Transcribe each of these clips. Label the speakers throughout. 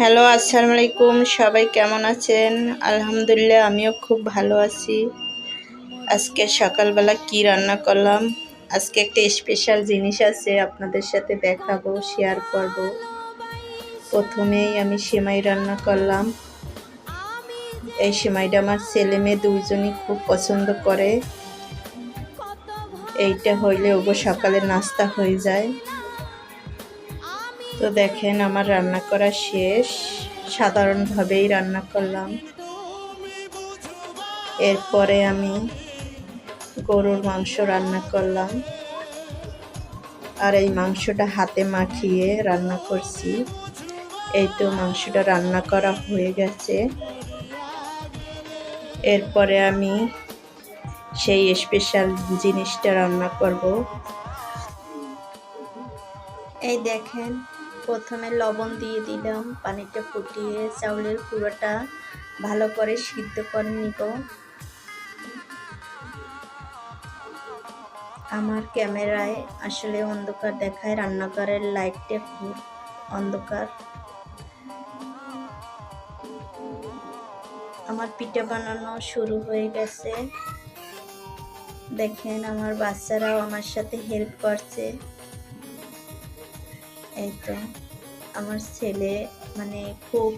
Speaker 1: Hello, আসসালামু আলাইকুম। সবাই কেমন আছেন? আলহামদুলিল্লাহ, আমিও খুব ভালো আছি। আজকে সকালবেলা কি রান্না করলাম? আজকে একটা স্পেশাল জিনিস আছে, আপনাদের সাথে দেখাবো, শেয়ার করব। প্রথমেই আমি সেমাই রান্না করলাম। এই সেমাইটা আমার ছেলে মেয়ে দুইজনই খুব পছন্দ করে। এইটা হইলে ওগো সকালে নাস্তা হয়ে যায়। তো দেখেন, আমার রান্না করা শেষ। সাধারণভাবেই রান্না করলাম। এরপরে আমি গরুর মাংস রান্না করলাম, আর এই মাংসটা হাতে মাখিয়ে রান্না করছি। এই তো মাংসটা রান্না করা হয়ে গেছে। এরপরে আমি সেই স্পেশাল জিনিসটা রান্না করব। এই দেখেন, প্রথমে লবণ দিয়ে দিলাম, পানিটা ফুটিয়ে চাউলের গুঁড়োটা ভালো করে সিদ্ধ করে নিব। আমার ক্যামেরায় আসলে অন্ধকার দেখায়, রান্নাঘরের লাইটটা খুব অন্ধকার। আমার পিঠা বানানো শুরু হয়ে গেছে। দেখেন, আমার বাচ্চারাও আমার সাথে হেল্প করছে। এই তো আমার ছেলে খুব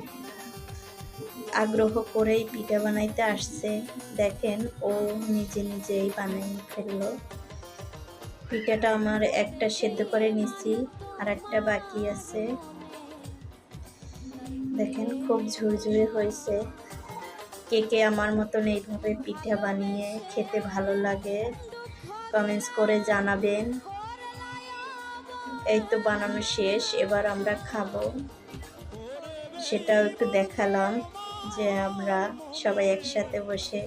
Speaker 1: আগ্রহ করেই পিঠা বানাইতে আসছে। দেখেন, ও নিজে নিজেই বানিয়ে ফেললো। পিঠাটা আমার একটা সেদ্ধ করে নিছি, আর একটা বাকি আছে। দেখেন, খুব ঝুরঝুরে হয়েছে। কে কে আমার মতন এইভাবে পিঠা বানিয়ে খেতে ভালো লাগে কমেন্টস করে জানাবেন। এই তো বানানো শেষ, এবার আমরা খাবো। সেটাও একটু দেখালাম যে আমরা সবাই একসাথে বসে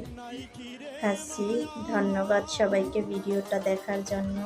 Speaker 1: খাচ্ছি। ধন্যবাদ সবাইকে ভিডিওটা দেখার জন্য।